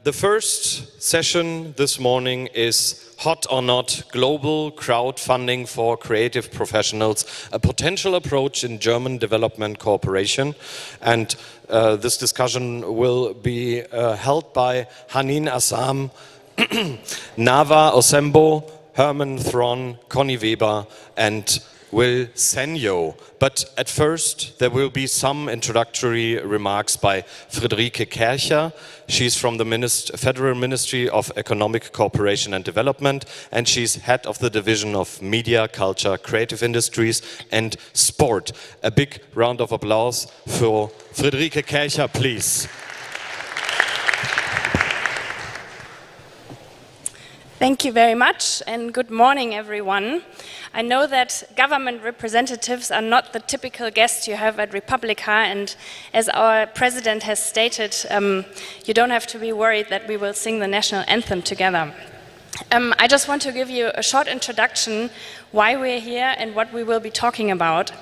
The first session this morning is Hot or Not, Global Crowdfunding for Creative Professionals, a potential approach in German development cooperation. And this discussion will be held by Hanin Azzam, Osembo, Herman Theron, Connie Weber and Will Senyo. But at first there will be some introductory remarks by Friederike Kercher. She's from the Federal Ministry of Economic Cooperation and Development, and she's head of the division of Media, Culture, Creative Industries and Sport. A big round of applause for Friederike Kercher, please. Thank you very much and good morning everyone. I know that government representatives are not the typical guests you have at Republica, and as our president has stated, you don't have to be worried that we will sing the national anthem together. I just want to give you a short introduction why we're here and what we will be talking about.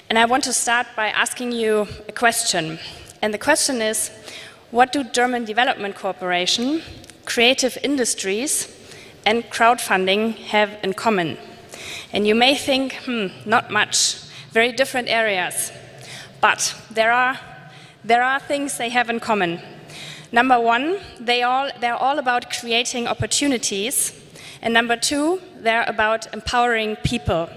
And I want to start by asking you a question. And the question is, what do German development cooperation, creative industries and crowdfunding have in common? And you may think, not much, very different areas. But there are things they have in common. Number one, they're all about creating opportunities. And number two, they're about empowering people.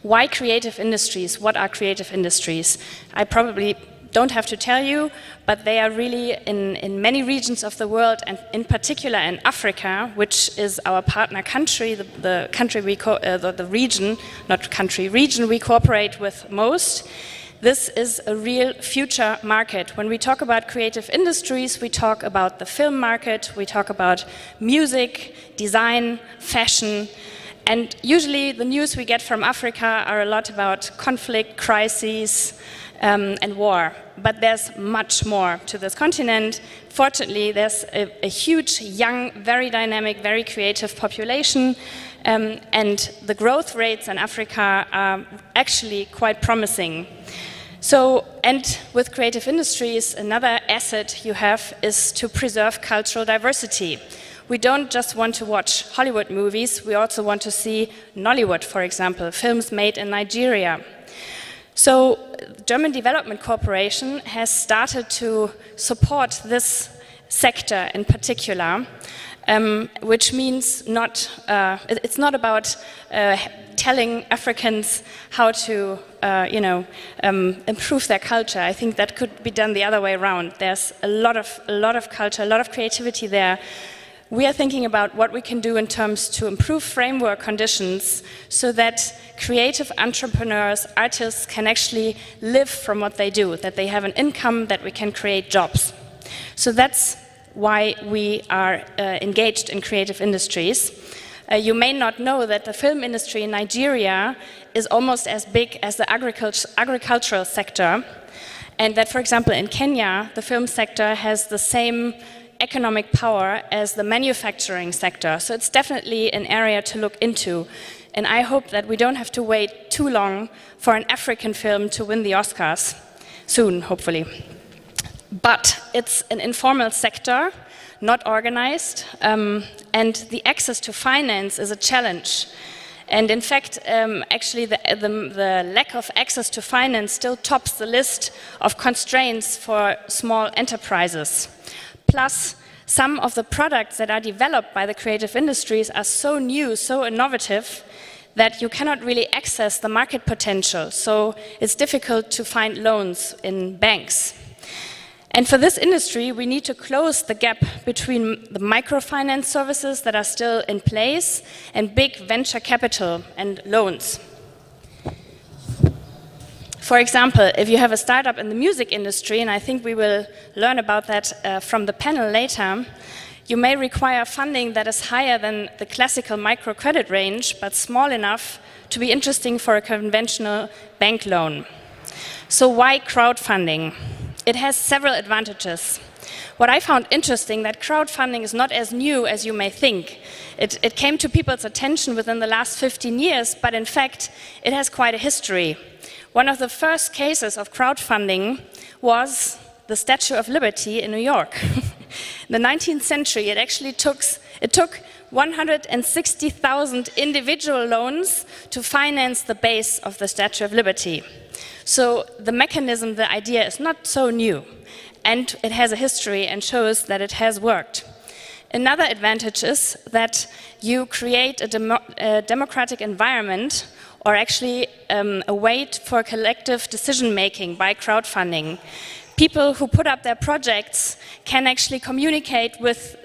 Why creative industries? What are creative industries? I probably don't have to tell you, but they are really in many regions of the world, and in particular in Africa, which is our partner country, the country the region, not country, region we cooperate with most. This is a real future market. When we talk about creative industries, we talk about the film market, we talk about music, design, fashion, and usually the news we get from Africa are a lot about conflict, crises, and war. But there's much more to this continent. Fortunately, there's a huge, young, very dynamic, very creative population, and the growth rates in Africa are actually quite promising. So, and with creative industries, another asset you have is to preserve cultural diversity. We don't just want to watch Hollywood movies, we also want to see Nollywood, for example, films made in Nigeria. So German Development Corporation has started to support this sector in particular, which means it's not about telling Africans how to improve their culture. I think that could be done the other way around. There's a lot of culture, a lot of creativity there. We are thinking about what we can do in terms to improve framework conditions so that creative entrepreneurs, artists can actually live from what they do, that they have an income, that we can create jobs. So that's why we are engaged in creative industries. You may not know that the film industry in Nigeria is almost as big as the agricultural sector, and that, for example, in Kenya, the film sector has the same economic power as the manufacturing sector. So it's definitely an area to look into. And I hope that we don't have to wait too long for an African film to win the Oscars. Soon, hopefully. But it's an informal sector, not organized, and the access to finance is a challenge. And in fact, actually the lack of access to finance still tops the list of constraints for small enterprises. Plus, some of the products that are developed by the creative industries are so new, so innovative, that you cannot really access the market potential. So it's difficult to find loans in banks. And for this industry, we need to close the gap between the microfinance services that are still in place and big venture capital and loans. For example, if you have a startup in the music industry, and I think we will learn about that from the panel later, You may require funding that is higher than the classical microcredit range, but small enough to be interesting for a conventional bank loan. So why crowdfunding? It has several advantages. What I found interesting that crowdfunding is not as new as you may think. It came to people's attention within the last 15 years, but in fact, it has quite a history. One of the first cases of crowdfunding was the Statue of Liberty in New York. In the 19th century, it took 160,000 individual loans to finance the base of the Statue of Liberty. So the mechanism, the idea is not so new, and it has a history and shows that it has worked. Another advantage is that you create a democratic environment, or actually a way for collective decision-making by crowdfunding. People who put up their projects can actually communicate with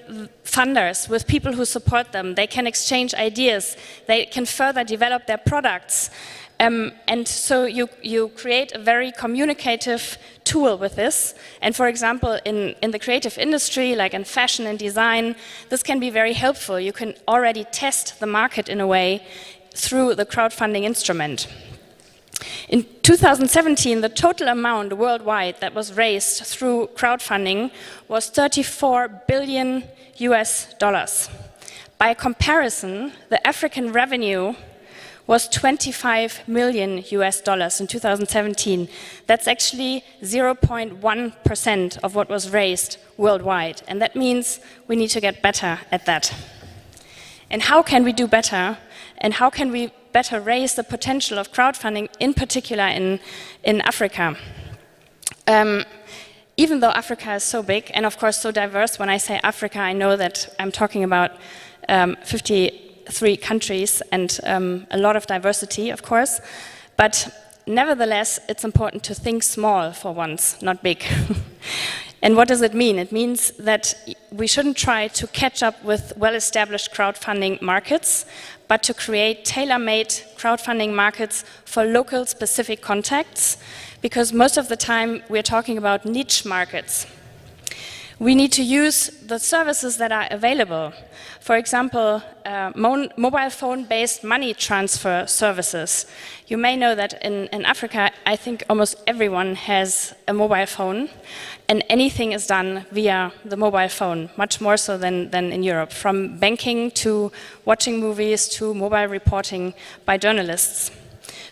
funders, with people who support them. They can exchange ideas. They can further develop their products. And so you create a very communicative tool with this. And for example, in the creative industry, like in fashion and design, this can be very helpful. You can already test the market in a way through the crowdfunding instrument. In 2017, the total amount worldwide that was raised through crowdfunding was $34 billion US. By comparison, the African revenue was $25 million US in 2017. That's actually 0.1% of what was raised worldwide. And that means we need to get better at that. And how can we do better? And how can we better raise the potential of crowdfunding, in particular in Africa? Even though Africa is so big and of course so diverse, when I say Africa, I know that I'm talking about 53 countries and a lot of diversity, of course. But nevertheless, it's important to think small for once, not big. And what does it mean? It means that we shouldn't try to catch up with well-established crowdfunding markets, but to create tailor-made crowdfunding markets for local specific contexts, because most of the time we're talking about niche markets. We need to use the services that are available. For example, mobile phone-based money transfer services. You may know that in Africa, I think almost everyone has a mobile phone, and anything is done via the mobile phone, much more so than in Europe, from banking to watching movies to mobile reporting by journalists.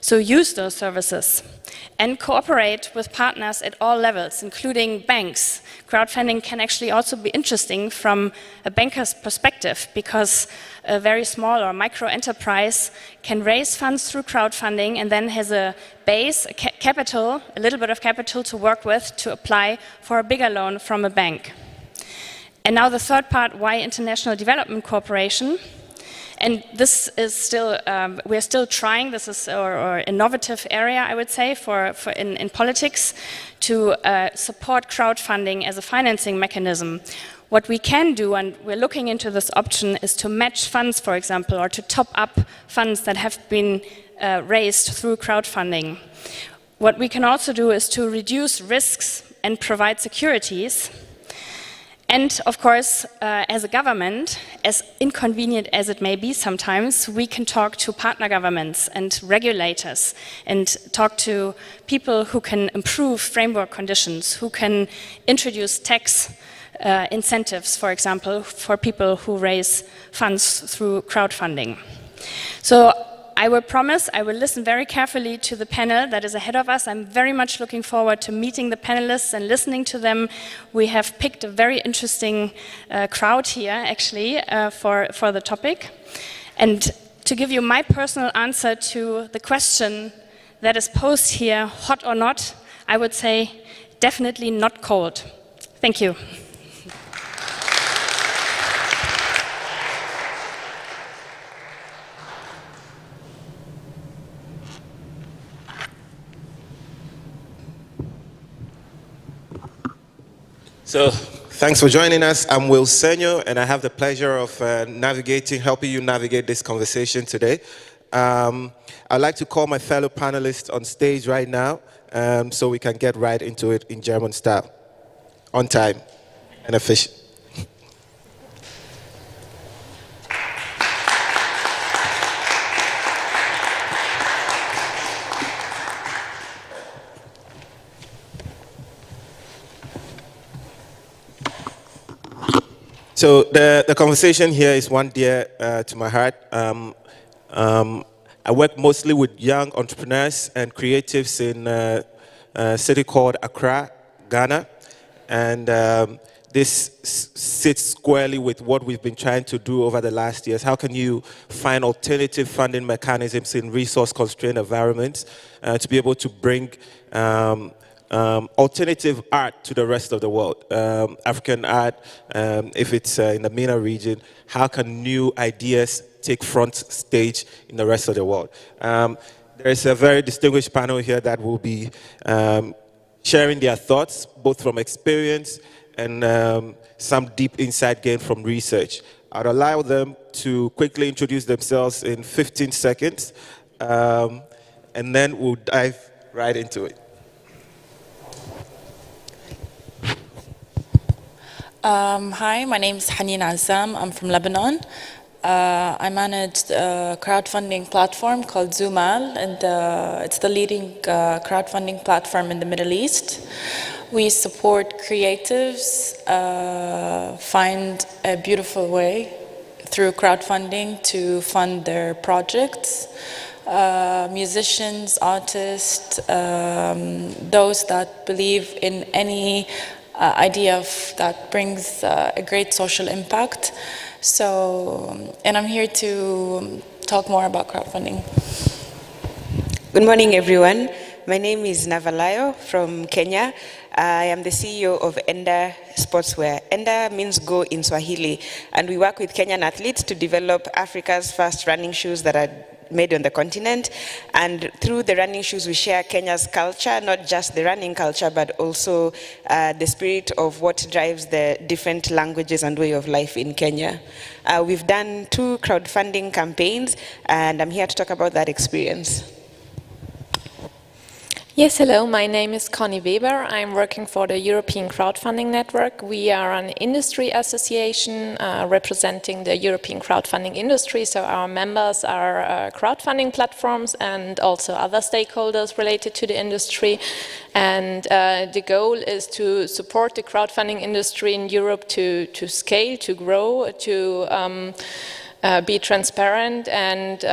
So use those services and cooperate with partners at all levels, including banks. Crowdfunding can actually also be interesting from a banker's perspective, because a very small or micro enterprise can raise funds through crowdfunding and then has a base, capital, a little bit of capital to work with to apply for a bigger loan from a bank. And now the third part, why international development cooperation? And this is still, we're still trying, this is our innovative area, I would say, in politics, to support crowdfunding as a financing mechanism. What we can do, and we're looking into this option, is to match funds, for example, or to top up funds that have been raised through crowdfunding. What we can also do is to reduce risks and provide securities. And of course, as a government, as inconvenient as it may be sometimes, we can talk to partner governments and regulators and talk to people who can improve framework conditions, who can introduce tax incentives, for example, for people who raise funds through crowdfunding. So I will promise I will listen very carefully to the panel that is ahead of us. I'm very much looking forward to meeting the panelists and listening to them. We have picked a very interesting crowd here, actually, for the topic. And to give you my personal answer to the question that is posed here, hot or not, I would say definitely not cold. Thank you. So, thanks for joining us. I'm Will Senyo, and I have the pleasure of helping you navigate this conversation today. I'd like to call my fellow panelists on stage right now, so we can get right into it in German style, on time and efficient. So the conversation here is one dear to my heart. I work mostly with young entrepreneurs and creatives in a city called Accra, Ghana. And this sits squarely with what we've been trying to do over the last years. How can you find alternative funding mechanisms in resource-constrained environments to be able to bring alternative art to the rest of the world? African art, if it's in the MENA region, how can new ideas take front stage in the rest of the world? There's a very distinguished panel here that will be sharing their thoughts, both from experience and some deep insight gained from research. I'd allow them to quickly introduce themselves in 15 seconds, and then we'll dive right into it. Hi, my name is Hanin Azzam. I'm from Lebanon. I manage a crowdfunding platform called Zumal, and it's the leading crowdfunding platform in the Middle East. We support creatives find a beautiful way through crowdfunding to fund their projects. Musicians, artists, those that believe in any idea that brings a great social impact. So, and I'm here to talk more about crowdfunding. Good morning, everyone. My name is Navalayo from Kenya. I am the CEO of Enda Sportswear. Enda means go in Swahili, and we work with Kenyan athletes to develop Africa's first running shoes that are made on the continent. And through the running shoes, we share Kenya's culture, not just the running culture, but also the spirit of what drives the different languages and way of life in Kenya. We've done 2 crowdfunding campaigns, and I'm here to talk about that experience. Yes, hello, my name is Connie Weber. I'm working for the European Crowdfunding Network. We are an industry association representing the European crowdfunding industry, so our members are crowdfunding platforms and also other stakeholders related to the industry. And the goal is to support the crowdfunding industry in Europe to scale, to grow, to be transparent, and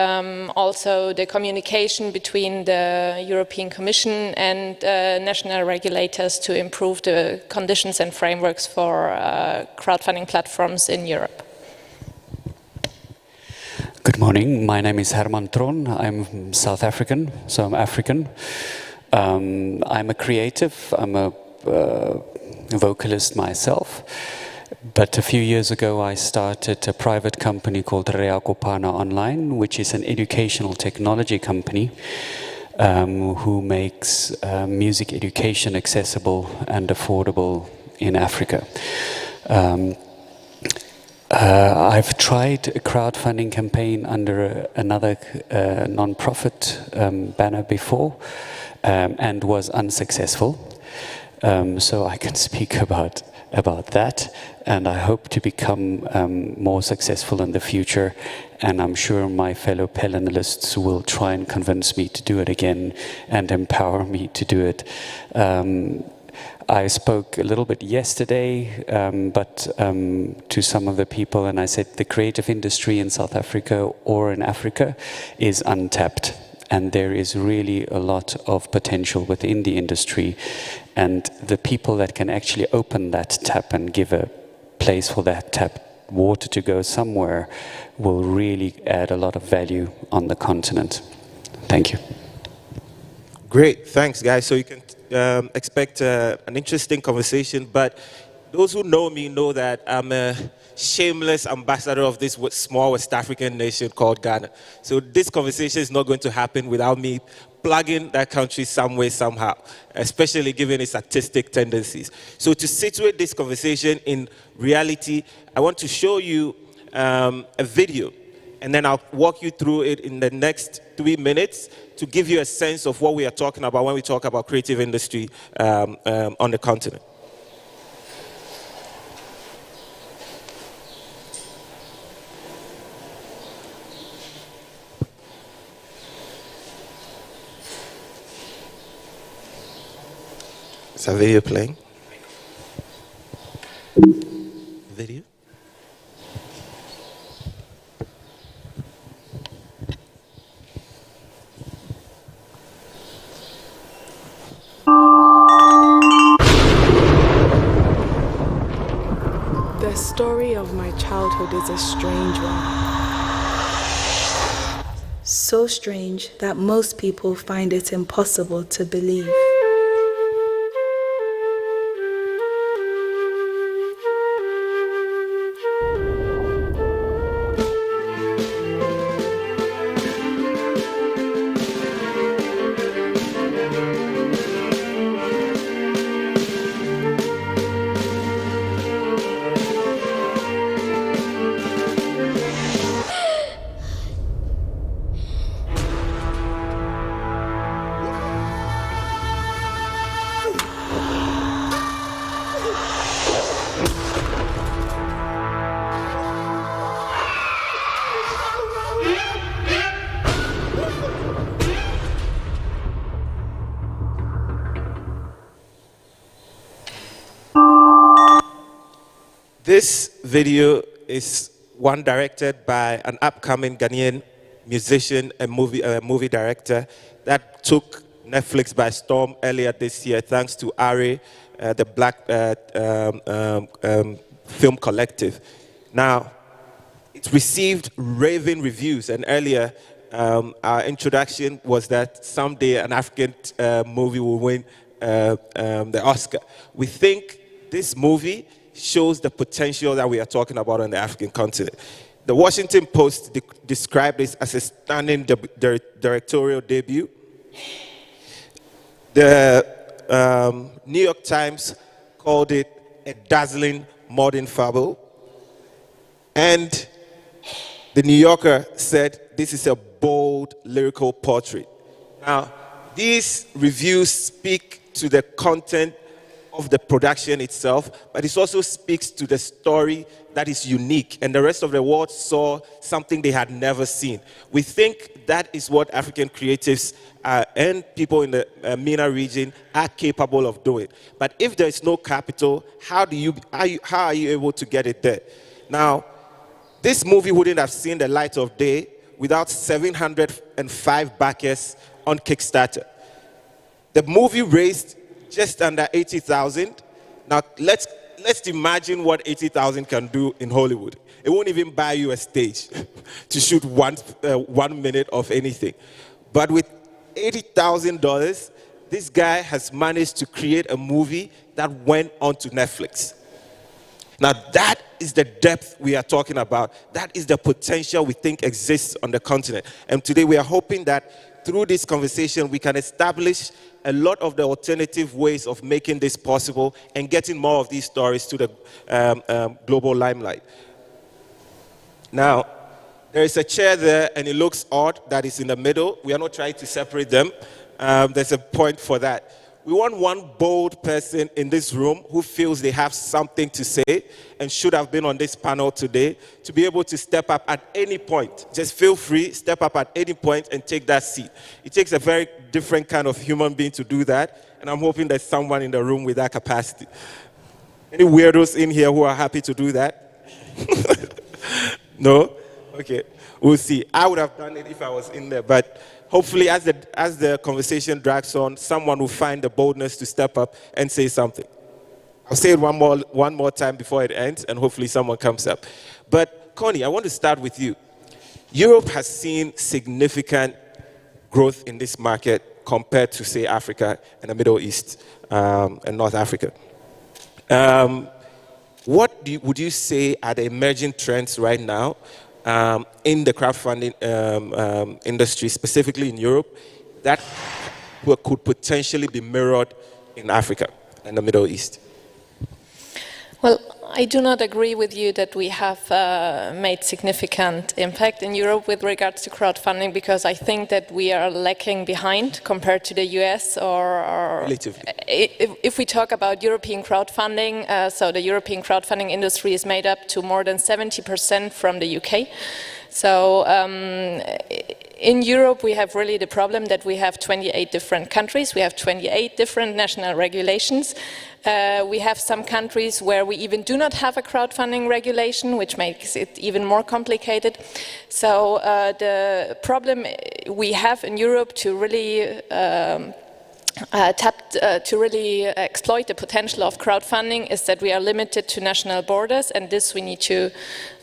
also the communication between the European Commission and national regulators to improve the conditions and frameworks for crowdfunding platforms in Europe. Good morning, my name is Herman Theron. I'm South African, so I'm African. I'm a creative, I'm a vocalist myself. But a few years ago, I started a private company called Reakopana Online, which is an educational technology company who makes music education accessible and affordable in Africa. I've tried a crowdfunding campaign under another non-profit banner before and was unsuccessful. So I can speak about that, and I hope to become more successful in the future, and I'm sure my fellow panelists will try and convince me to do it again and empower me to do it. I spoke a little bit yesterday, but to some of the people, and I said the creative industry in South Africa or in Africa is untapped, and there is really a lot of potential within the industry. And the people that can actually open that tap and give a place for that tap water to go somewhere will really add a lot of value on the continent. Thank you. Great, thanks guys. So you can expect an interesting conversation, but those who know me know that I'm a shameless ambassador of this small West African nation called Ghana. So this conversation is not going to happen without me plugging that country some way, somehow, especially given its artistic tendencies. So to situate this conversation in reality, I want to show you a video, and then I'll walk you through it in the next 3 minutes to give you a sense of what we are talking about when we talk about creative industry on the continent. Is that video playing? Video? story of my childhood is a strange one. So strange that most people find it impossible to believe. This video is one directed by an upcoming Ghanaian musician and movie director that took Netflix by storm earlier this year, thanks to Ari, the Black Film Collective. Now, it received raving reviews, and earlier our introduction was that someday an African movie will win the Oscar. We think this movie shows the potential that we are talking about on the African continent. The Washington Post described this as a stunning directorial debut. The New York Times called it a dazzling modern fable. And the New Yorker said this is a bold lyrical portrait. Now, these reviews speak to the content of the production itself, but it also speaks to the story that is unique, and the rest of the world saw something they had never seen. We think that is what African creatives and people in the MENA region are capable of doing. But if there is no capital, how are you able to get it there? Now, this movie wouldn't have seen the light of day without 705 backers on Kickstarter. The movie raised just under 80,000. Now, let's imagine what 80,000 can do in Hollywood. It won't even buy you a stage to shoot 1 minute of anything. But with $80,000, this guy has managed to create a movie that went onto Netflix. Now, that is the depth we are talking about. That is the potential we think exists on the continent. And today we are hoping that through this conversation, we can establish a lot of the alternative ways of making this possible and getting more of these stories to the global limelight. Now, there is a chair there, and it looks odd that it's in the middle. We are not trying to separate them. There's a point for that. We want one bold person in this room who feels they have something to say and should have been on this panel today to be able to step up at any point. Just feel free, step up at any point and take that seat. It takes a very different kind of human being to do that, and I'm hoping there's someone in the room with that capacity. Any weirdos in here who are happy to do that? No? Okay, we'll see. I would have done it if I was in there, but hopefully as the conversation drags on, someone will find the boldness to step up and say something. I'll say it one more time before it ends, and hopefully someone comes up. But Connie, I want to start with you. Europe has seen significant growth in this market compared to, say, Africa and the Middle East and North Africa. What would you say are the emerging trends right now in the crowdfunding industry, specifically in Europe, that could potentially be mirrored in Africa and the Middle East? Well, I do not agree with you that we have made significant impact in Europe with regards to crowdfunding, because I think that we are lacking behind compared to the US or relatively. If we talk about European crowdfunding, so the European crowdfunding industry is made up to more than 70% from the UK. So in Europe, we have really the problem that we have 28 different countries. We have 28 different national regulations. We have some countries where we even do not have a crowdfunding regulation, which makes it even more complicated. So the problem we have in Europe to really tapped to really exploit the potential of crowdfunding is that we are limited to national borders, and this we need to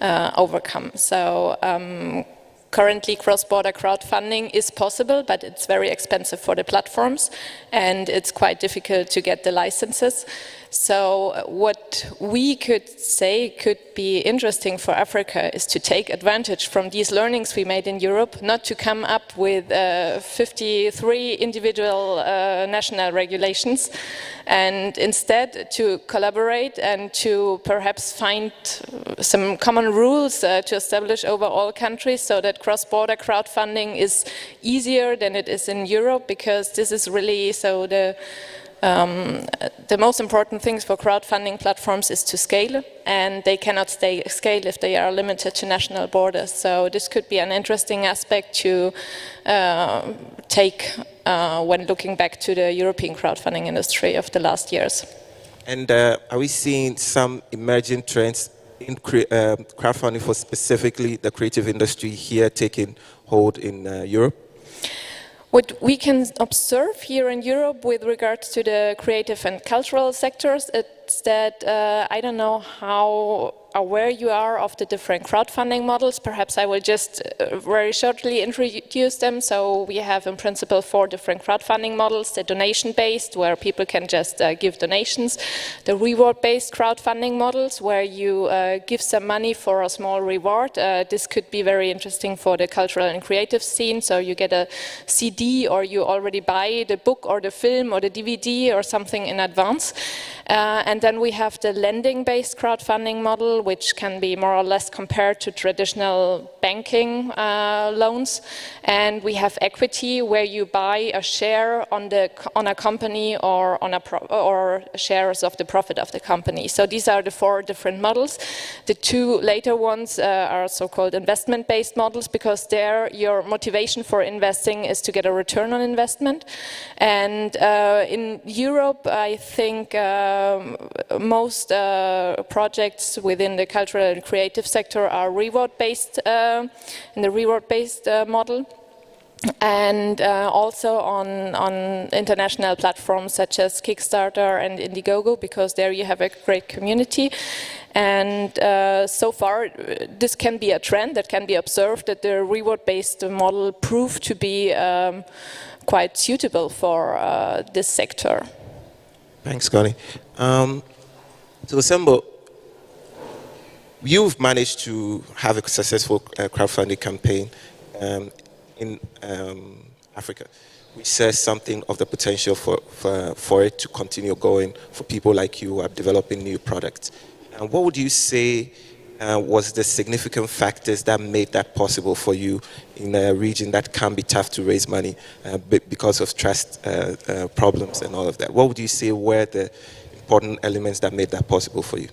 overcome. So currently cross-border crowdfunding is possible, but it's very expensive for the platforms, and it's quite difficult to get the licenses. So what we could say could be interesting for Africa is to take advantage from these learnings we made in Europe, not to come up with 53 individual national regulations, and instead to collaborate and to perhaps find some common rules to establish over all countries, so that cross-border crowdfunding is easier than it is in Europe, because this is really so the most important things for crowdfunding platforms is to scale, and they cannot scale if they are limited to national borders. So this could be an interesting aspect to take when looking back to the European crowdfunding industry of the last years. And are we seeing some emerging trends in crowdfunding for specifically the creative industry here taking hold in Europe? What we can observe here in Europe with regards to the creative and cultural sectors is that I don't know how aware you are of the different crowdfunding models. Perhaps I will just very shortly introduce them. So we have in principle 4 different crowdfunding models: the donation-based, where people can just give donations; the reward-based crowdfunding models, where you give some money for a small reward. This could be very interesting for the cultural and creative scene. So you get a CD, or you already buy the book or the film or the DVD or something in advance. And then we have the lending-based crowdfunding model, which can be more or less compared to traditional banking loans. And we have equity, where you buy a share on a company or or shares of the profit of the company. So these are the 4 different models. The 2 later ones are so-called investment-based models, because there your motivation for investing is to get a return on investment. And in Europe, I think most projects within the cultural and creative sector are reward-based, in the reward-based model. And also on international platforms such as Kickstarter and Indiegogo, because there you have a great community. And so far, this can be a trend that can be observed, that the reward-based model proved to be quite suitable for this sector. Thanks, Connie. So Osembo, you've managed to have a successful crowdfunding campaign in Africa, which says something of the potential for it to continue going for people like you who are developing new products. And what would you say was the significant factors that made that possible for you in a region that can be tough to raise money because of trust problems and all of that? What would you say were the important elements that made that possible for you?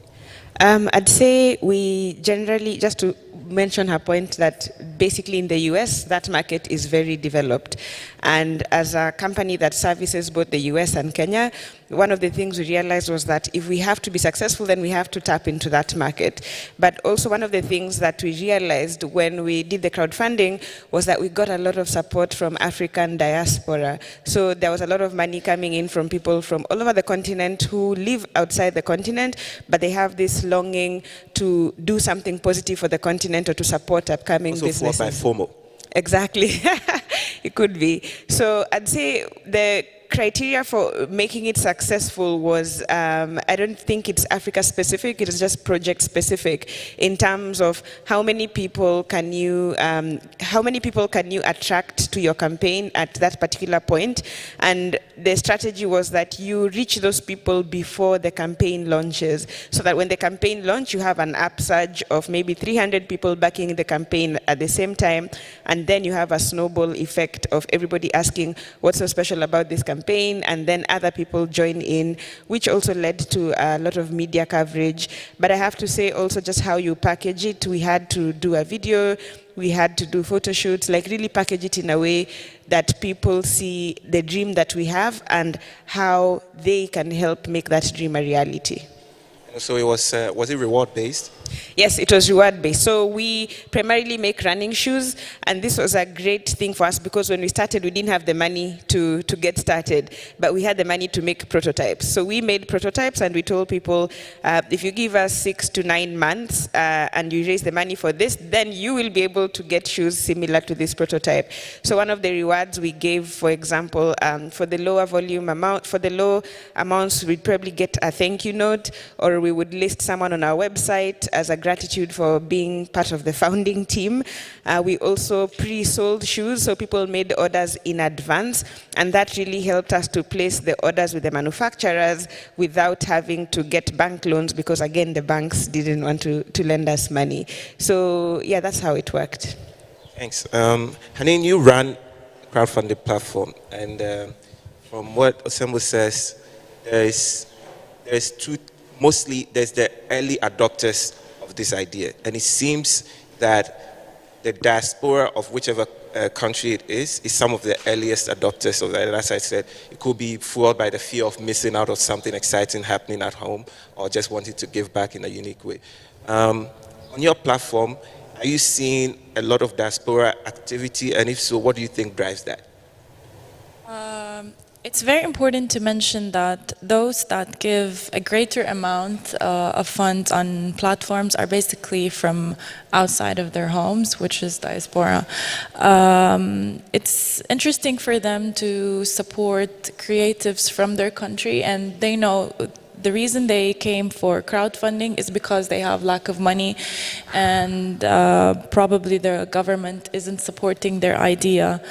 I'd say we generally, just to mention her point, that basically in the US, that market is very developed. And as a company that services both the US and Kenya, one of the things we realized was that if we have to be successful, then we have to tap into that market. But also one of the things that we realized when we did the crowdfunding was that we got a lot of support from African diaspora. So there was a lot of money coming in from people from all over the continent who live outside the continent, but they have this longing to do something positive for the continent or to support upcoming also businesses. Also by FOMO. Exactly. It could be. So I'd say the criteria for making it successful was, I don't think it's Africa specific, it is just project specific in terms of how many people can you attract to your campaign at that particular point. And the strategy was that you reach those people before the campaign launches, so that when the campaign launches, you have an upsurge of maybe 300 people backing the campaign at the same time, and then you have a snowball effect of everybody asking, what's so special about this campaign? And then other people join in, which also led to a lot of media coverage. But I have to say also just how you package it. We had to do a video, we had to do photo shoots, like really package it in a way that people see the dream that we have and how they can help make that dream a reality. So it was it reward-based? Yes, it was reward-based. So we primarily make running shoes, and this was a great thing for us because when we started, we didn't have the money to get started, but we had the money to make prototypes. So we made prototypes, and we told people, if you give us 6 to 9 months and you raise the money for this, then you will be able to get shoes similar to this prototype. So one of the rewards we gave, for example, for the lower volume amount, for the low amounts, we'd probably get a thank you note, or we would list someone on our website as a gratitude for being part of the founding team. We also pre-sold shoes, so people made orders in advance, and that really helped us to place the orders with the manufacturers without having to get bank loans, because again, the banks didn't want to lend us money. So yeah, that's how it worked. Thanks. Hanin, you run a crowdfunding platform, and from what Osembo says, there's the early adopters of this idea, and it seems that the diaspora of whichever country it is some of the earliest adopters of that. And as I said, it could be fueled by the fear of missing out on something exciting happening at home, or just wanting to give back in a unique way. On your platform, are you seeing a lot of diaspora activity, and if so, what do you think drives that? It's very important to mention that those that give a greater amount of funds on platforms are basically from outside of their homes, which is diaspora. It's interesting for them to support creatives from their country, and they know the reason they came for crowdfunding is because they have lack of money, and probably the government isn't supporting their idea.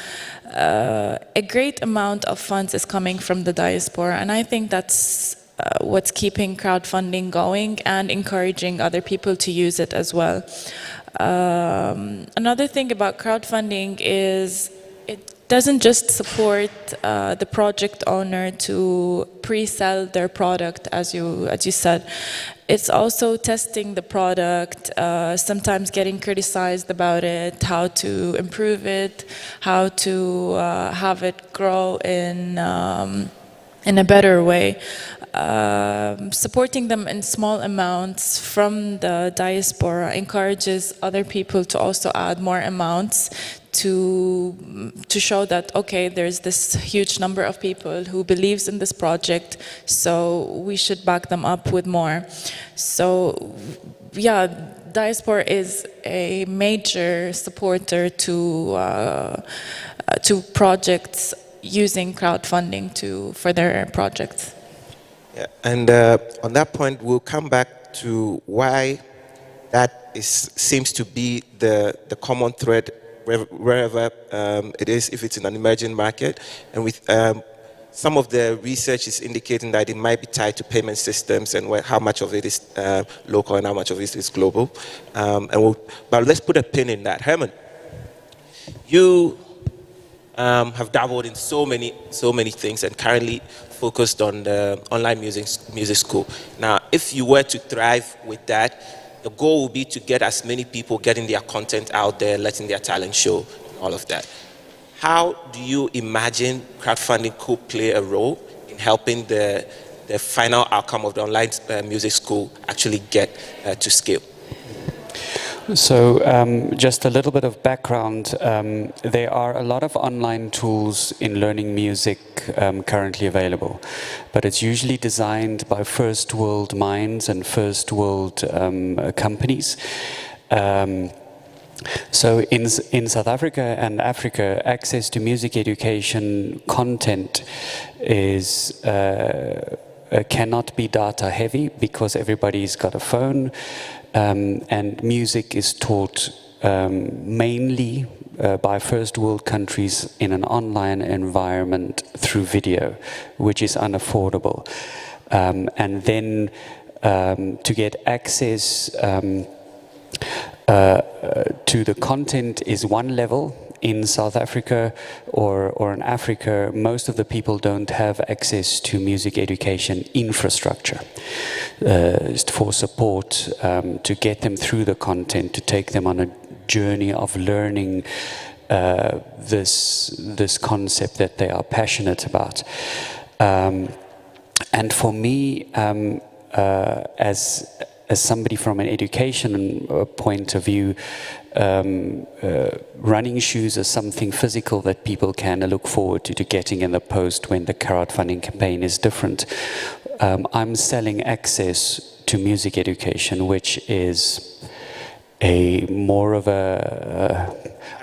A great amount of funds is coming from the diaspora, and I think that's what's keeping crowdfunding going and encouraging other people to use it as well. Another thing about crowdfunding is it doesn't just support the project owner to pre-sell their product, as you said. It's also testing the product, sometimes getting criticized about it, how to improve it, how to have it grow in a better way. Supporting them in small amounts from the diaspora encourages other people to also add more amounts to show that, okay, there's this huge number of people who believes in this project, so we should back them up with more. So yeah, diaspora is a major supporter to projects using crowdfunding for their projects. Yeah, and on that point, we'll come back to why that seems to be the common thread wherever it is, if it's in an emerging market. And with some of the research is indicating that it might be tied to payment systems and how much of it is local and how much of it is global. But let's put a pin in that. Herman, you have dabbled in so many things and currently focused on the online music school. Now, if you were to thrive with that, the goal will be to get as many people getting their content out there, letting their talent show, all of that. How do you imagine crowdfunding could play a role in helping the final outcome of the online music school actually get to scale? So just a little bit of background. There are a lot of online tools in learning music currently available, but it's usually designed by first world minds and first world companies. So in South Africa and Africa, access to music education content is cannot be data heavy because everybody's got a phone. And music is taught mainly by first world countries in an online environment through video, which is unaffordable. And then to get access to the content is one level. In South Africa or in Africa, most of the people don't have access to music education infrastructure for support to get them through the content, to take them on a journey of learning this concept that they are passionate about. And for me, as as somebody from an education point of view, running shoes is something physical that people can look forward to getting in the post when the crowdfunding campaign is different. I'm selling access to music education, which is a more of a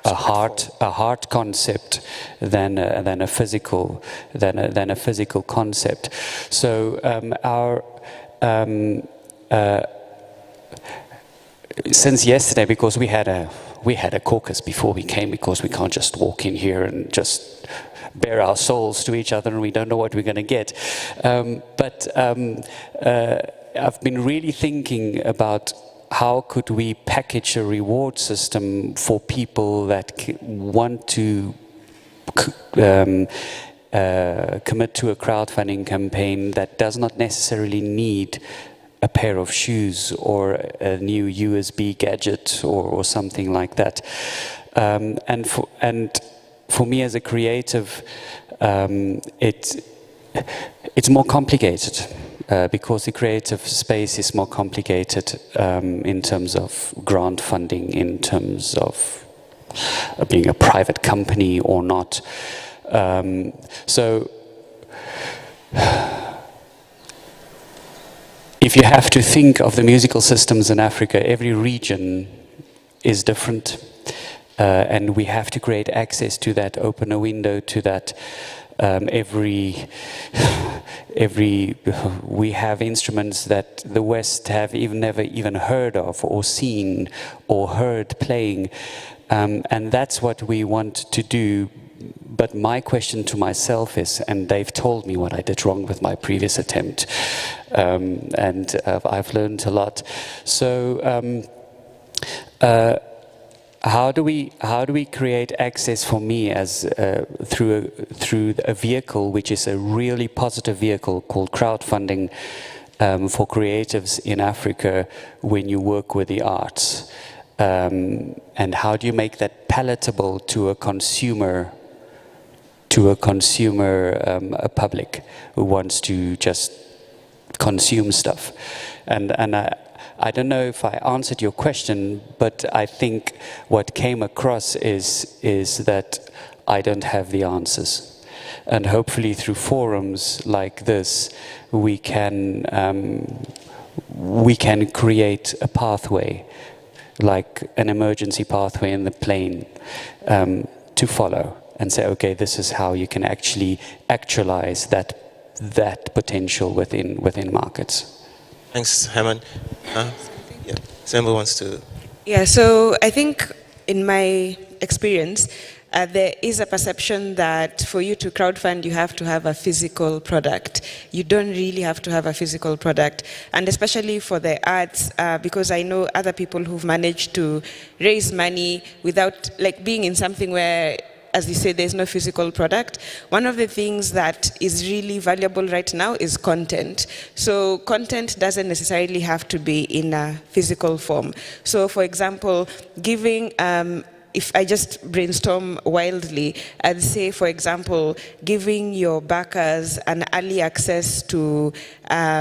hard concept than a physical concept. So since yesterday, because we had a caucus before we came, because we can't just walk in here and just bare our souls to each other and we don't know what we're going to get. But I've been really thinking about how could we package a reward system for people that want to commit to a crowdfunding campaign that does not necessarily need a pair of shoes or a new USB gadget or something like that. And for me as a creative, it's more complicated. Because the creative space is more complicated in terms of grant funding, in terms of being a private company or not. So if you have to think of the musical systems in Africa, every region is different. And we have to create access to that, open a window to that. We have instruments that the West have never even heard of or seen or heard playing, and that's what we want to do. But my question to myself is, and they've told me what I did wrong with my previous attempt, and I've learned a lot. So how do we create access for me as through a vehicle which is a really positive vehicle called crowdfunding for creatives in Africa when you work with the arts, and how do you make that palatable to a consumer, a public who wants to just consume stuff, and I don't know if I answered your question, but I think what came across is that I don't have the answers. And hopefully through forums like this, we can create a pathway, like an emergency pathway in the plane, to follow and say, okay, this is how you can actually actualize that potential within markets. Thanks, Herman. Yeah, Osembo wants to. Yeah, so I think in my experience, there is a perception that for you to crowdfund, you have to have a physical product. You don't really have to have a physical product. And especially for the arts, because I know other people who've managed to raise money without being in something where, as you say, there's no physical product. One of the things that is really valuable right now is content. So content doesn't necessarily have to be in a physical form. So for example, giving, if I just brainstorm wildly, I'd say, for example, giving your backers an early access to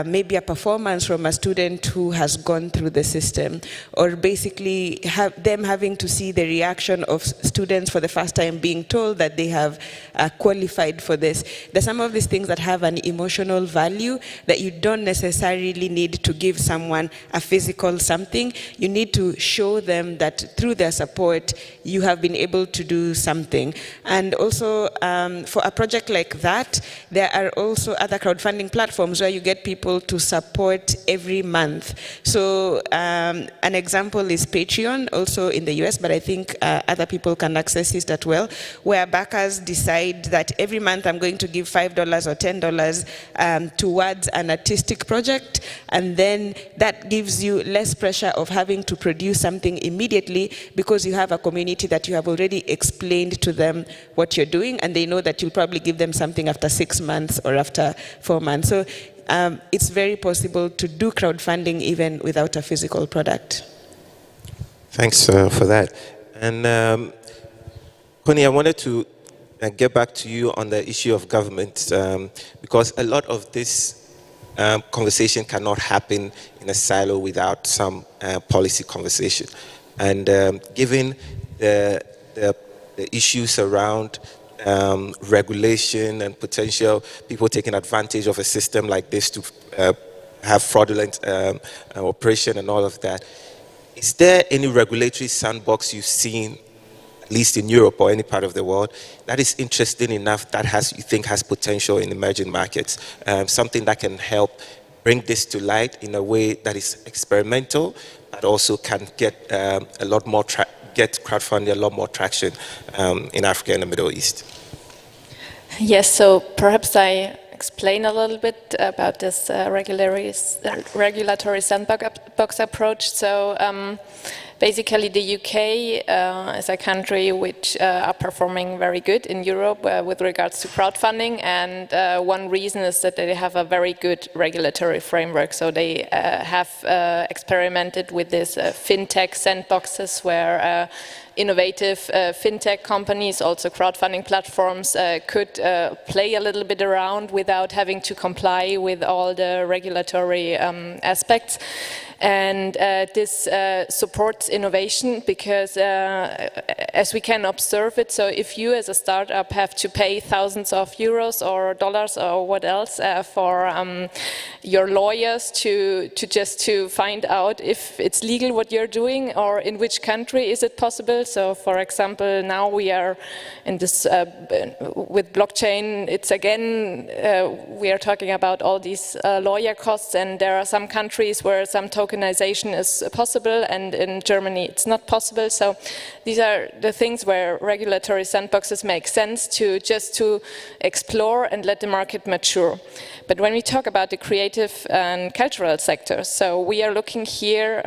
maybe a performance from a student who has gone through the system, or basically them having to see the reaction of students for the first time being told that they have qualified for this. There's some of these things that have an emotional value that you don't necessarily need to give someone a physical something. You need to show them that through their support, you have been able to do something. And also, for a project like that, there are also other crowdfunding platforms where you get people to support every month. So an example is Patreon, also in the US, but I think other people can access it as well, where backers decide that every month I'm going to give $5 or $10 towards an artistic project, and then that gives you less pressure of having to produce something immediately, because you have a community that you have already explained to them what you're doing, and they know that you'll probably give them something after 6 months or after 4 months. So it's very possible to do crowdfunding even without a physical product. Thanks for that. And Connie, I wanted to get back to you on the issue of government, because a lot of this conversation cannot happen in a silo without some policy conversation. And given the issues around regulation and potential people taking advantage of a system like this to have fraudulent operation and all of that, is there any regulatory sandbox you've seen, at least in Europe or any part of the world, that is interesting enough that you think has potential in emerging markets? Something that can help bring this to light in a way that is experimental, but also can get a lot more get crowdfunding a lot more traction in Africa and the Middle East. Yes, so perhaps I explain a little bit about this regulatory sandbox approach. So basically the UK is a country which are performing very good in Europe with regards to crowdfunding, and one reason is that they have a very good regulatory framework. So they have experimented with this fintech sandboxes where innovative fintech companies, also crowdfunding platforms, could play a little bit around without having to comply with all the regulatory aspects. And this supports innovation because, as we can observe it, so if you as a startup have to pay thousands of euros or dollars or what else for your lawyers to find out if it's legal what you're doing or in which country is it possible. So, for example, now we are in this with blockchain. It's again we are talking about all these lawyer costs, and there are some countries where some tokenization is possible, and in Germany it's not possible. So these are the things where regulatory sandboxes make sense to explore and let the market mature. But when we talk about the creative and cultural sector, so we are looking here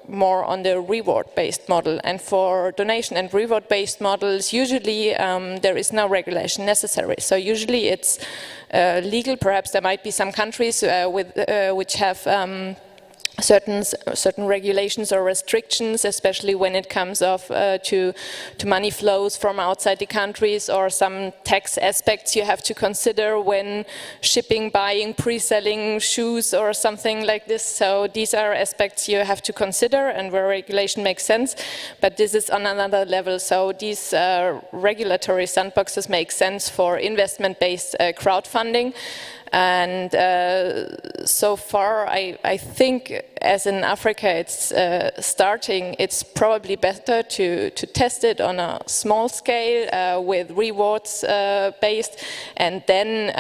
more on the reward-based model. And for donation and reward-based models, usually there is no regulation necessary. So usually it's legal. Perhaps there might be some countries which have certain regulations or restrictions, especially when it comes to money flows from outside the countries, or some tax aspects you have to consider when shipping, buying, pre-selling shoes or something like this. So these are aspects you have to consider and where regulation makes sense, but this is on another level. So these regulatory sandboxes make sense for investment-based crowdfunding. And so far, I think, as in Africa it's starting, it's probably better to test it on a small scale with rewards based, and then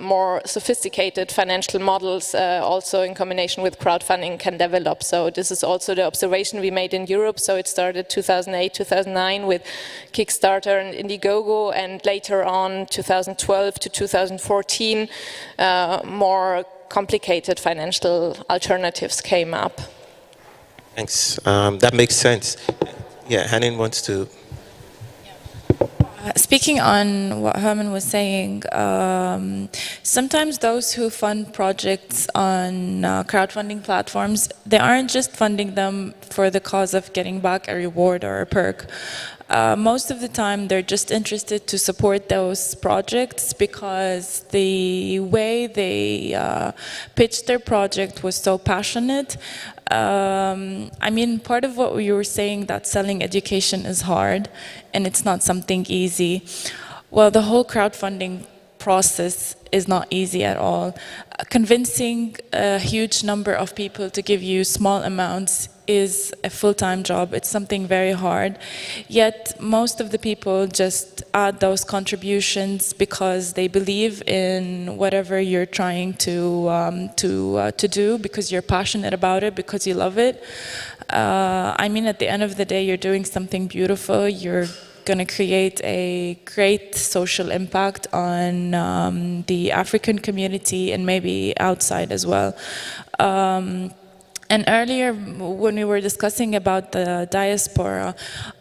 more sophisticated financial models also in combination with crowdfunding can develop. So this is also the observation we made in Europe. So it started 2008, 2009 with Kickstarter and Indiegogo, and later on 2012 to 2014 more complicated financial alternatives came up. Thanks. That makes sense. Yeah, Hanin wants to. Speaking on what Herman was saying, sometimes those who fund projects on crowdfunding platforms, they aren't just funding them for the cause of getting back a reward or a perk. Most of the time they're just interested to support those projects because the way they pitched their project was so passionate. I mean, part of what we were saying, that selling education is hard and it's not something easy. Well, the whole crowdfunding process is not easy at all. Convincing a huge number of people to give you small amounts is a full-time job. It's something very hard. Yet most of the people just add those contributions because they believe in whatever you're trying to do, because you're passionate about it, because you love it. I mean, at the end of the day, you're doing something beautiful. You're going to create a great social impact on the African community and maybe outside as well. And earlier, when we were discussing about the diaspora,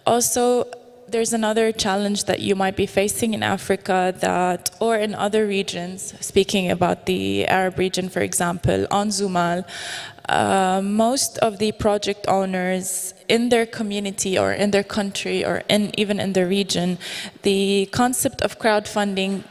also there's another challenge that you might be facing in Africa or in other regions, speaking about the Arab region, for example, on Zumal, most of the project owners in their community or in their country or even in the region, the concept of crowdfunding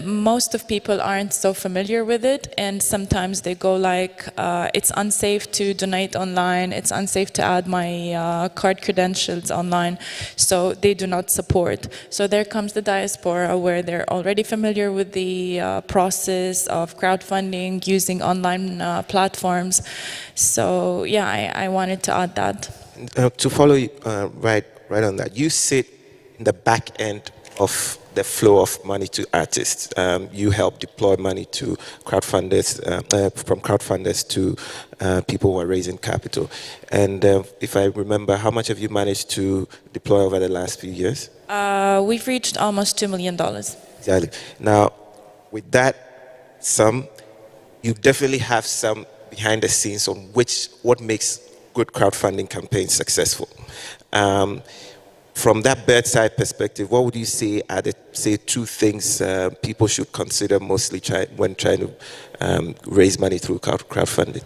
most of people aren't so familiar with it, and sometimes they go like, it's unsafe to donate online, it's unsafe to add my card credentials online, so they do not support. So there comes the diaspora, where they're already familiar with the process of crowdfunding using online platforms. So yeah, I wanted to add that. To follow you, right on that, you sit in the back end of the flow of money to artists. You help deploy money to crowdfunders, from crowdfunders to people who are raising capital. And if I remember, how much have you managed to deploy over the last few years? We've reached almost $2 million. Exactly. Now, with that sum, you definitely have some behind the scenes on what makes good crowdfunding campaigns successful. From that bedside perspective, what would you say are the two things people should consider mostly when trying to raise money through crowdfunding?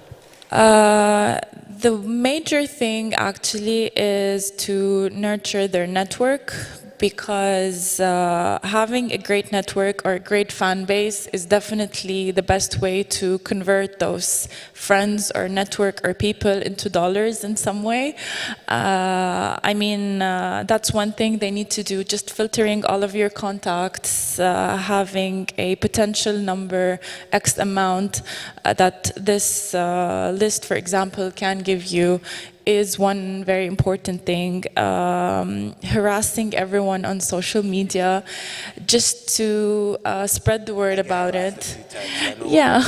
The major thing actually is to nurture their network, because having a great network or a great fan base is definitely the best way to convert those friends or network or people into dollars in some way. I mean, that's one thing they need to do, just filtering all of your contacts, having a potential number, X amount that this list, for example, can give you, is one very important thing. Harassing everyone on social media just to spread the word about it. Yeah.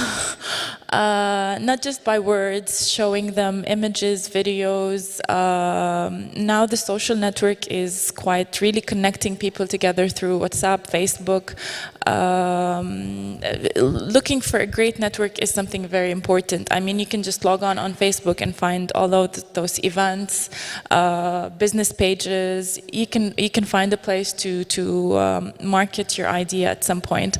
Not just by words, showing them images, videos. Now the social network is quite really connecting people together through WhatsApp, Facebook. Looking for a great network is something very important. I mean, you can just log on Facebook and find all of those events, business pages. You can find a place to market your idea at some point.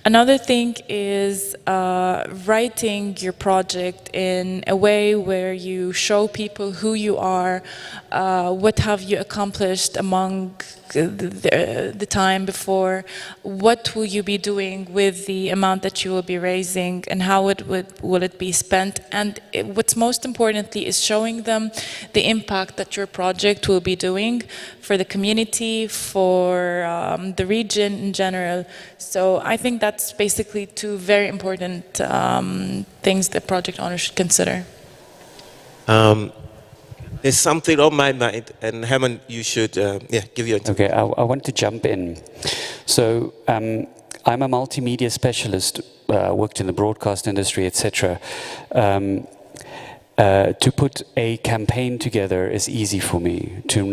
Another thing is writing your project in a way where you show people who you are, what have you accomplished among the time before, what will you be doing with the amount that you will be raising, and how will it be spent. And what's most importantly is showing them the impact that your project will be doing for the community, for the region in general. So I think that's basically two very important things that project owners should consider. There's something on my mind, and Herman, you should give your... Okay, I want to jump in. So I'm a multimedia specialist, worked in the broadcast industry, etc. To put a campaign together is easy for me. To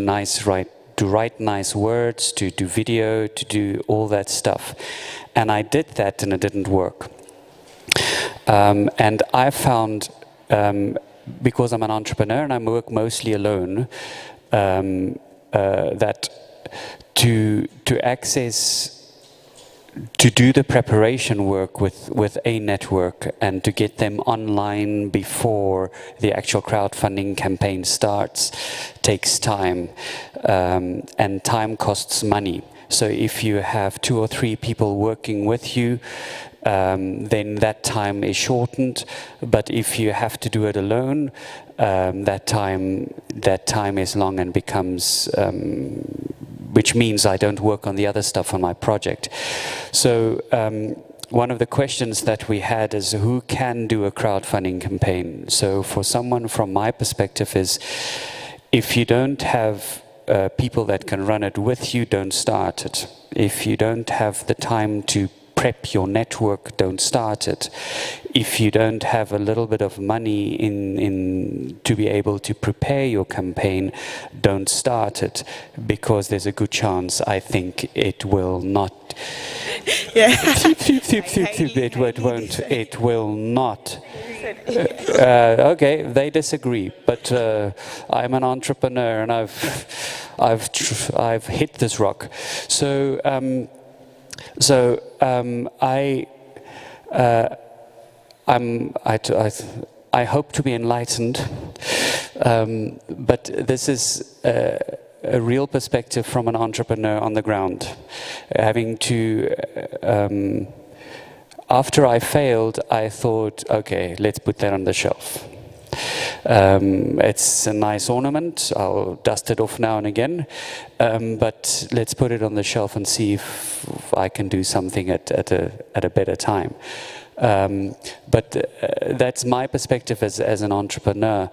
write nice words, to do video, to do all that stuff. And I did that and it didn't work. And I found, because I'm an entrepreneur and I work mostly alone, that to do the preparation work with a network and to get them online before the actual crowdfunding campaign starts takes time, and time costs money. So if you have 2 or 3 people working with you, then that time is shortened. But if you have to do it alone, that time is long and becomes, which means I don't work on the other stuff on my project. So one of the questions that we had is who can do a crowdfunding campaign? So for someone from my perspective is, if you don't have people that can run it with you, don't start it. If you don't have the time to prep your network, don't start it. If you don't have a little bit of money to be able to prepare your campaign, don't start it, because there's a good chance, I think, it will not. Yeah. It will not. Okay, they disagree, but I'm an entrepreneur and I've hit this rock. So I hope to be enlightened, but this is a real perspective from an entrepreneur on the ground. Having to, after I failed, I thought, okay, let's put that on the shelf. It's a nice ornament. I'll dust it off now and again, but let's put it on the shelf and see if I can do something at a better time. But that's my perspective as an entrepreneur.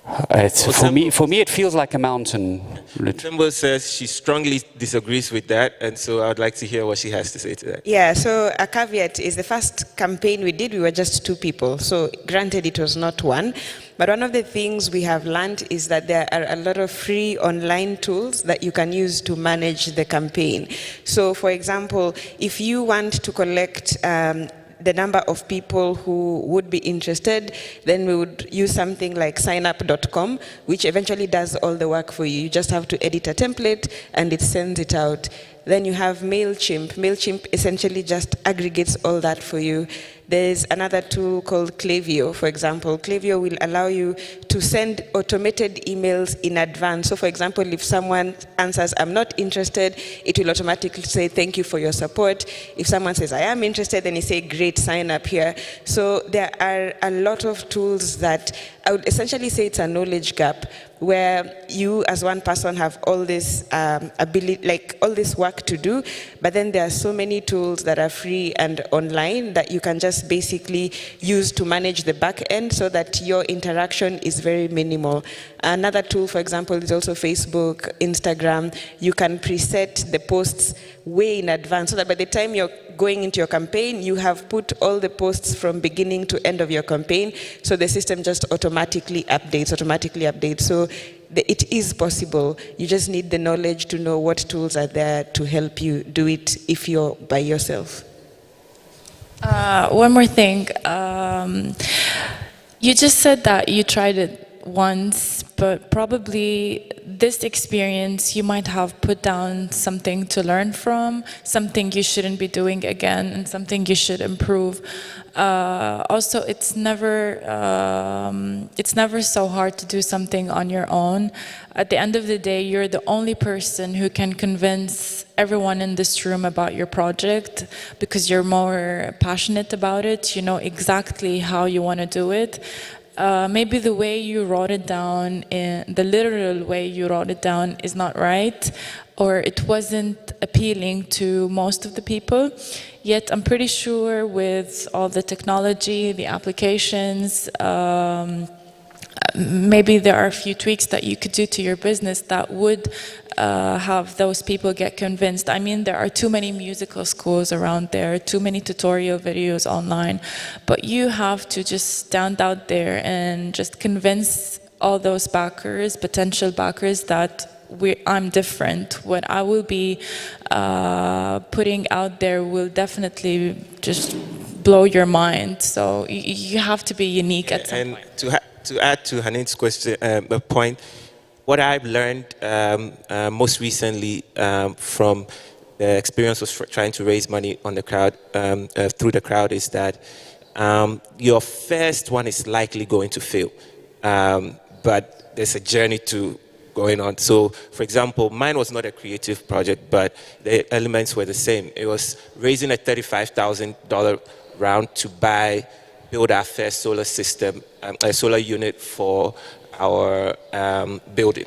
For me, it feels like a mountain. Osembo says she strongly disagrees with that, and so I would like to hear what she has to say to that. Yeah, so a caveat is the first campaign we did, we were just 2 people. So granted, it was not one. But one of the things we have learned is that there are a lot of free online tools that you can use to manage the campaign. So for example, if you want to collect the number of people who would be interested, then we would use something like signup.com, which eventually does all the work for you. You just have to edit a template and it sends it out. Then you have Mailchimp. Mailchimp essentially just aggregates all that for you. There's another tool called Klaviyo, for example. Klaviyo will allow you to send automated emails in advance. So for example, if someone answers, I'm not interested, it will automatically say, thank you for your support. If someone says, I am interested, then you say, great, sign up here. So there are a lot of tools that I would essentially say it's a knowledge gap, where you as one person have all this ability, like all this work to do, but then there are so many tools that are free and online that you can just basically use to manage the back end so that your interaction is very minimal. Another tool, for example, is also Facebook, Instagram. You can preset the posts way in advance so that by the time you're going into your campaign, you have put all the posts from beginning to end of your campaign, so the system just automatically updates. So it is possible. You just need the knowledge to know what tools are there to help you do it if you're by yourself. One more thing. You just said that you tried it once, but probably this experience you might have put down something to learn from, something you shouldn't be doing again, and something you should improve. Also, it's never so hard to do something on your own. At the end of the day, you're the only person who can convince everyone in this room about your project because you're more passionate about it. You know exactly how you want to do it. Maybe the way you wrote it down, the literal way you wrote it down is not right, or it wasn't appealing to most of the people. Yet I'm pretty sure with all the technology, the applications, maybe there are a few tweaks that you could do to your business that would have those people get convinced. I mean, there are too many musical schools around there, too many tutorial videos online, but you have to just stand out there and just convince all those backers, potential backers, that I'm different. What I will be putting out there will definitely just blow your mind. So you have to be unique at some point. To add to Hanin's question, point, what I've learned most recently from the experience of trying to raise money on the crowd, through the crowd, is that your first one is likely going to fail, but there's a journey to going on. So, for example, mine was not a creative project, but the elements were the same. It was raising a $35,000 round to build our first solar system, a solar unit for our building.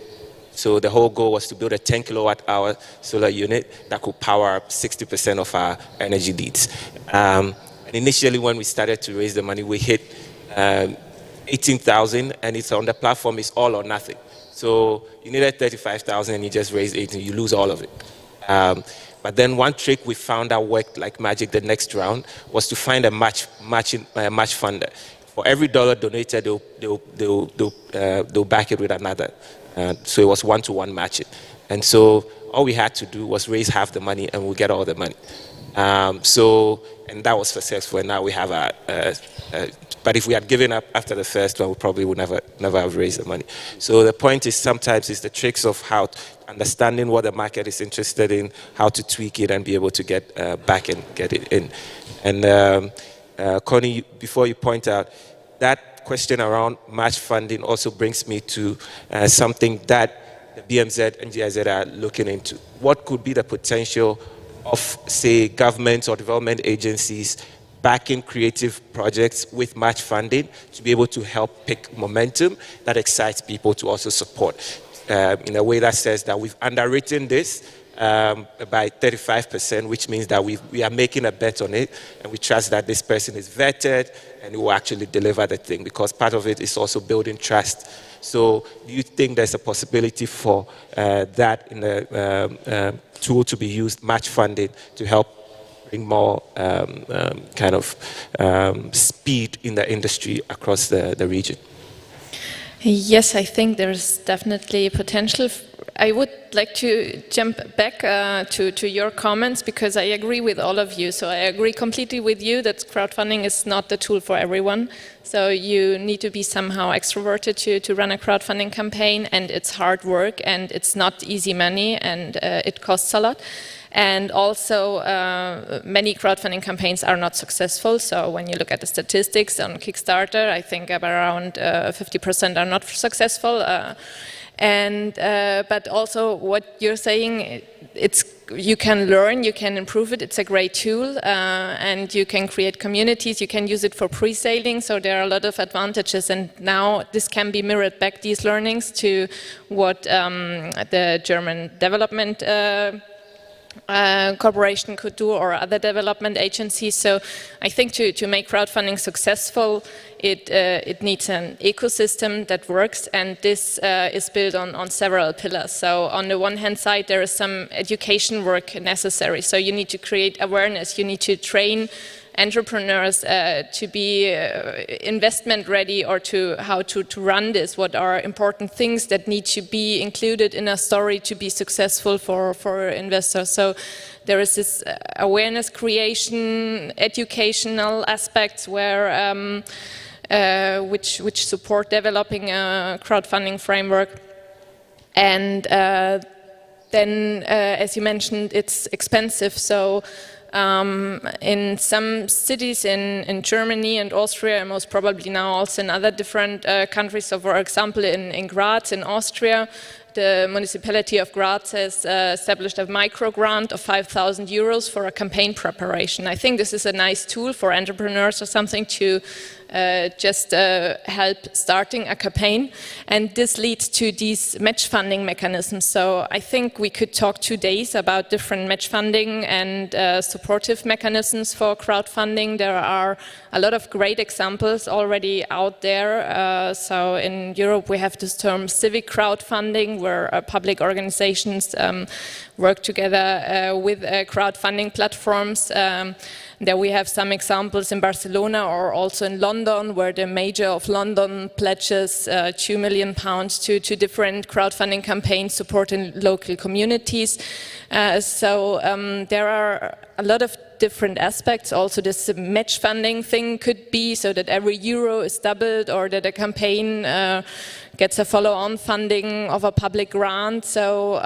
So the whole goal was to build a 10 kilowatt hour solar unit that could power up 60% of our energy needs. And initially when we started to raise the money, we hit 18,000, and it's on the platform, it's all or nothing. So you needed 35,000 and you just raised 18, you lose all of it. But then one trick we found that worked like magic the next round was to find a match funder. For every dollar donated, they'll back it with another. So it was one-to-one matching. And so all we had to do was raise half the money and we'll get all the money. And that was successful, and now we have but if we had given up after the first one, we probably would never have raised the money. So the point is, sometimes it's the tricks of how understanding what the market is interested in, how to tweak it and be able to get back and get it in. And Connie, before you point out, that question around match funding also brings me to something that the BMZ and GIZ are looking into. What could be the potential of, say, governments or development agencies backing creative projects with match funding to be able to help pick momentum that excites people to also support in a way that says that we've underwritten this by 35%, which means that we are making a bet on it, and we trust that this person is vetted and will actually deliver the thing, because part of it is also building trust. So do you think there's a possibility for that in the tool to be used, match funding, to help bring more speed in the industry across the region? Yes, I think there's definitely potential. I would like to jump back to your comments, because I agree with all of you. So I agree completely with you that crowdfunding is not the tool for everyone. So you need to be somehow extroverted to run a crowdfunding campaign, and it's hard work, and it's not easy money, and it costs a lot. And also, many crowdfunding campaigns are not successful. So when you look at the statistics on Kickstarter, I think around 50% are not successful. But also what you're saying, you can learn, you can improve it, it's a great tool, and you can create communities, you can use it for pre-sailing, so there are a lot of advantages, and now this can be mirrored back, these learnings, to what the German development corporation could do, or other development agencies. So I think to make crowdfunding successful, it needs an ecosystem that works, and this is built on several pillars. So on the one hand side, there is some education work necessary. So you need to create awareness, you need to train entrepreneurs to be investment ready, or to how to run this, what are important things that need to be included in a story to be successful for investors. So there is this awareness creation, educational aspects where which support developing a crowdfunding framework. And then, as you mentioned, it's expensive. So in some cities in Germany and Austria, and most probably now also in other different countries, so for example in Graz in Austria, the municipality of Graz has established a micro grant of 5,000 euros for a campaign preparation. I think this is a nice tool for entrepreneurs or something to just help starting a campaign, and this leads to these match funding mechanisms. So I think we could talk 2 days about different match funding and supportive mechanisms for crowdfunding. There are a lot of great examples already out there. So in Europe we have this term civic crowdfunding, where public organizations work together with crowdfunding platforms. There we have some examples in Barcelona, or also in London, where the Mayor of London pledges £2 million to different crowdfunding campaigns supporting local communities. So there are a lot of different aspects. Also this match funding thing could be so that every euro is doubled, or that a campaign gets a follow-on funding of a public grant. So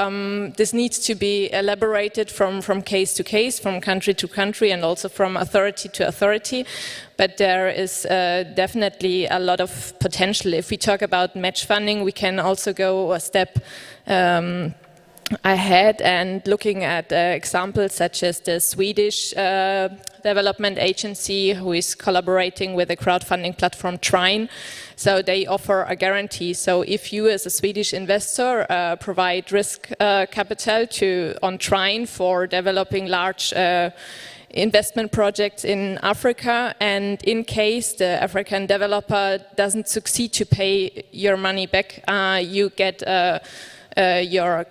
this needs to be elaborated from case to case, from country to country, and also from authority to authority. But there is definitely a lot of potential. If we talk about match funding, we can also go a step ahead and looking at examples such as the Swedish development agency, who is collaborating with the crowdfunding platform Trine. So they offer a guarantee. So if you as a Swedish investor provide risk capital on Trine for developing large investment projects in Africa, and in case the African developer doesn't succeed to pay your money back, you get your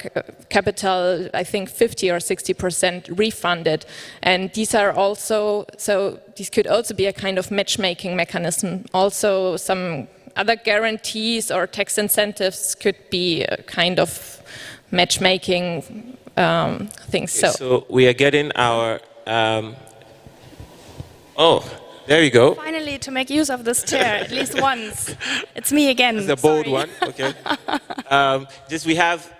capital, I think 50 or 60% refunded. And these are also, so this could also be a kind of matchmaking mechanism. Also some other guarantees or tax incentives could be a kind of matchmaking things. Okay, so we are getting our, there you go. Finally, to make use of this chair, at least once. It's me again. It's a bold one, okay.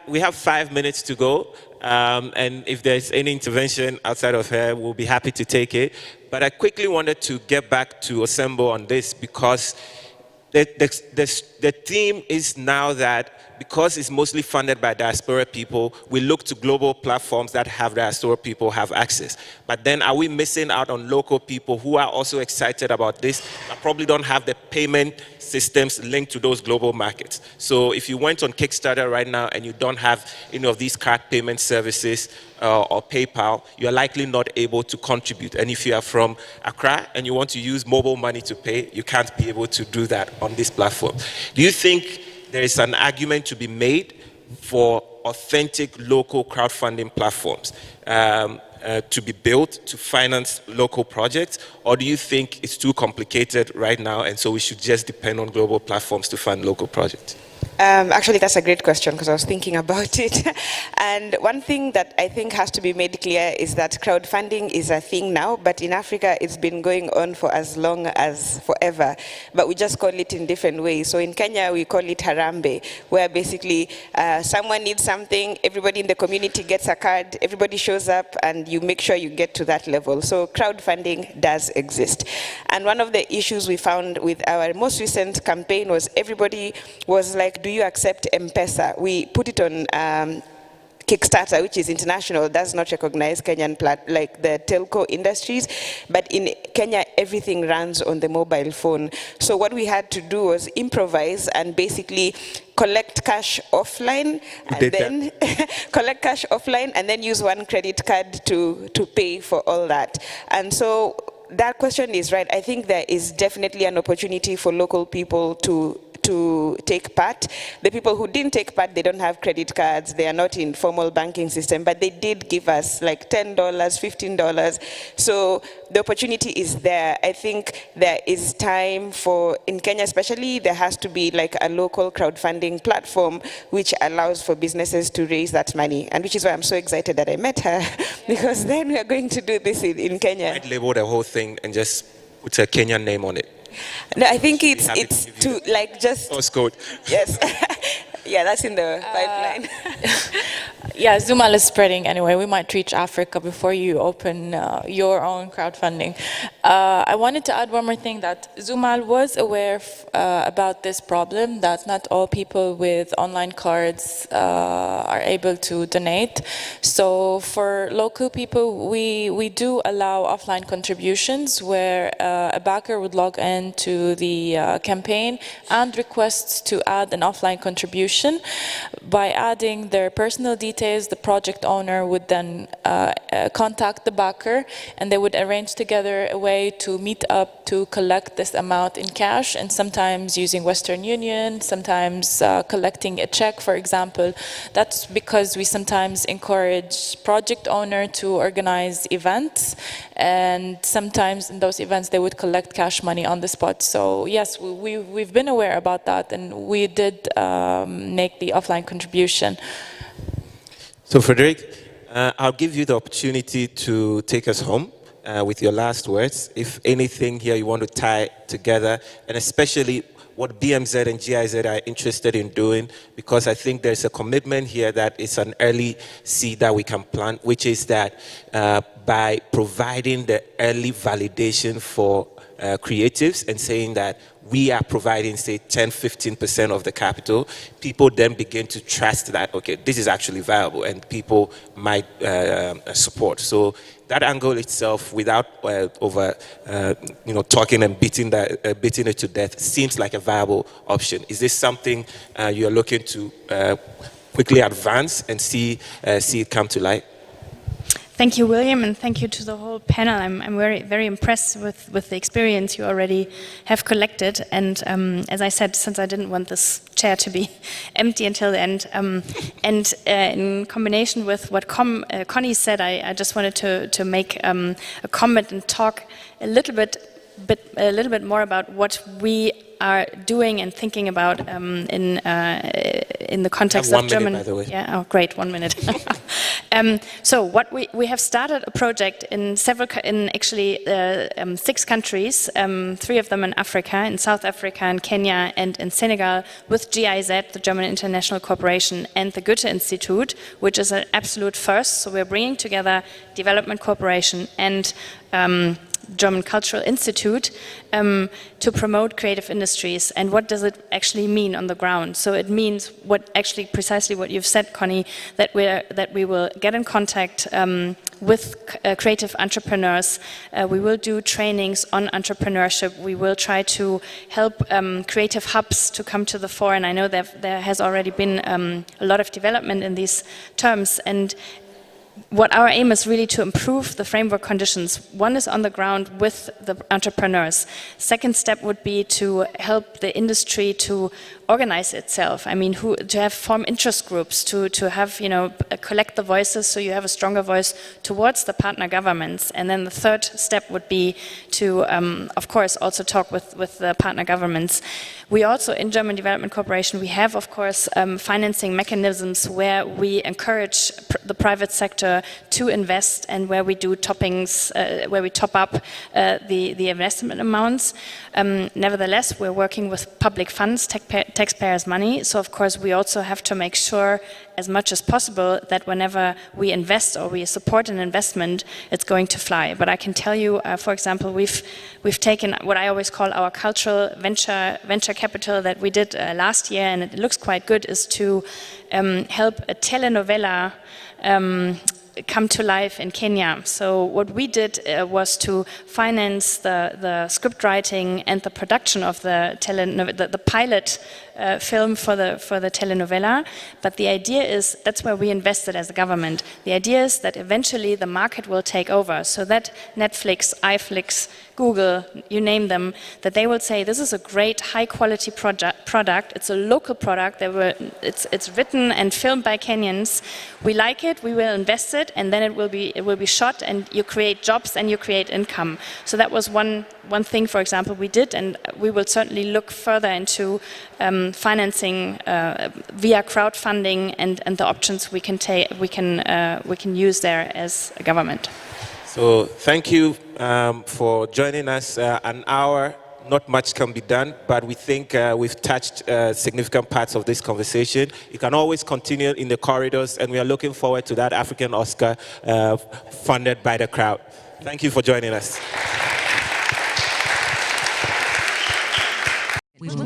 We have 5 minutes to go, and if there's any intervention outside of her, we'll be happy to take it. But I quickly wanted to get back to Osembo on this, because the theme is now that because it's mostly funded by diaspora people, we look to global platforms that have diaspora people have access. But then are we missing out on local people who are also excited about this, but probably don't have the payment systems linked to those global markets? So if you went on Kickstarter right now and you don't have any of these card payment services or PayPal, you're likely not able to contribute. And if you are from Accra and you want to use mobile money to pay, you can't be able to do that on this platform. Do you think there is an argument to be made for authentic local crowdfunding platforms to be built to finance local projects? Or do you think it's too complicated right now and so we should just depend on global platforms to fund local projects? Actually, that's a great question because I was thinking about it. And one thing that I think has to be made clear is that crowdfunding is a thing now, but in Africa, it's been going on for as long as forever, but we just call it in different ways. So in Kenya, we call it Harambe, where basically someone needs something, everybody in the community gets a card, everybody shows up, and you make sure you get to that level. So crowdfunding does exist. And one of the issues we found with our most recent campaign was everybody was like, do you accept M-Pesa? We put it on Kickstarter, which is international, does not recognize Kenyan like the telco industries, but in Kenya, everything runs on the mobile phone. So what we had to do was improvise and basically collect cash offline, and then collect cash offline, and then use one credit card to pay for all that. And so that question is right. I think there is definitely an opportunity for local people to take part. The people who didn't take part, they don't have credit cards, they are not in formal banking system, but they did give us like $10, $15. So the opportunity is there. I think there is time for, in Kenya especially, there has to be like a local crowdfunding platform which allows for businesses to raise that money. And which is why I'm so excited that I met her, because then we are going to do this in Kenya. I'd label the whole thing and just put a Kenyan name on it. No, I think it's to like just source code. Yes. Yeah, that's in the pipeline. Yeah, Zumal is spreading anyway. We might reach Africa before you open your own crowdfunding. I wanted to add one more thing, that Zumal was aware about this problem, that not all people with online cards are able to donate. So for local people, we do allow offline contributions where a backer would log into the campaign and requests to add an offline contribution. By adding their personal details, the project owner would then contact the backer, and they would arrange together a way to meet up to collect this amount in cash, and sometimes using Western Union, sometimes collecting a check, for example. That's because we sometimes encourage project owner to organize events, and sometimes in those events they would collect cash money on the spot. So yes, we've been aware about that, and we did make the offline contribution. So Frederick, I'll give you the opportunity to take us home with your last words. If anything here you want to tie together, and especially what BMZ and GIZ are interested in doing, because I think there's a commitment here that it's an early seed that we can plant, which is that by providing the early validation for creatives and saying that we are providing, say, 10-15% of the capital, people then begin to trust that, okay, this is actually viable, and people might support. So that angle itself, without talking and beating it to death, seems like a viable option. Is this something you're looking to quickly advance and see it come to light? Thank you, William, and thank you to the whole panel. I'm very, very impressed with the experience you already have collected. And as I said, since I didn't want this chair to be empty until the end, and in combination with what Connie said, I just wanted to make a comment and talk a little bit more about what we are doing and thinking about in the context of German. 1 minute, by the way. Yeah. Oh, great. 1 minute. So what we have started a project in actually 6 countries, 3 of them in Africa, in South Africa, in Kenya, and in Senegal, with GIZ, the German International Corporation, and the Goethe Institute, which is an absolute first. So we're bringing together development cooperation and German Cultural Institute to promote creative industries. And what does it actually mean on the ground? So it means precisely what you've said, Connie, that we will get in contact with creative entrepreneurs. We will do trainings on entrepreneurship. We will try to help creative hubs to come to the fore. And I know that there has already been a lot of development in these terms. And what our aim is really to improve the framework conditions. One is on the ground with the entrepreneurs. Second step would be to help the industry to organize itself. I mean, to form interest groups, to have, collect the voices so you have a stronger voice towards the partner governments. And then the third step would be to, of course, also talk with the partner governments. We also, in German Development Corporation, we have, of course, financing mechanisms where we encourage the private sector to invest and where we do toppings, where we top up the investment amounts. Nevertheless, we're working with public funds, taxpayers' money. So, of course, we also have to make sure as much as possible that whenever we invest or we support an investment, it's going to fly. But I can tell you, for example, we've taken what I always call our cultural venture capital that we did last year, and it looks quite good, is to help a telenovela come to life in Kenya. So what we did was to finance the script writing and the production of the pilot film for the telenovela. But the idea is, that's where we invested as a government. The idea is that eventually the market will take over, so that Netflix, iFlix, Google, you name them, that they will say, this is a great high-quality product. It's a local product. It's written and filmed by Kenyans. We like it. We will invest it, and then it will be shot, and you create jobs and you create income. So that was one thing, for example, we did, and we will certainly look further into financing via crowdfunding and the options we can use there as a government. So thank you for joining us. An hour, not much can be done, but we think we've touched significant parts of this conversation. You can always continue in the corridors, and we are looking forward to that African Oscar funded by the crowd. Thank you for joining us. We will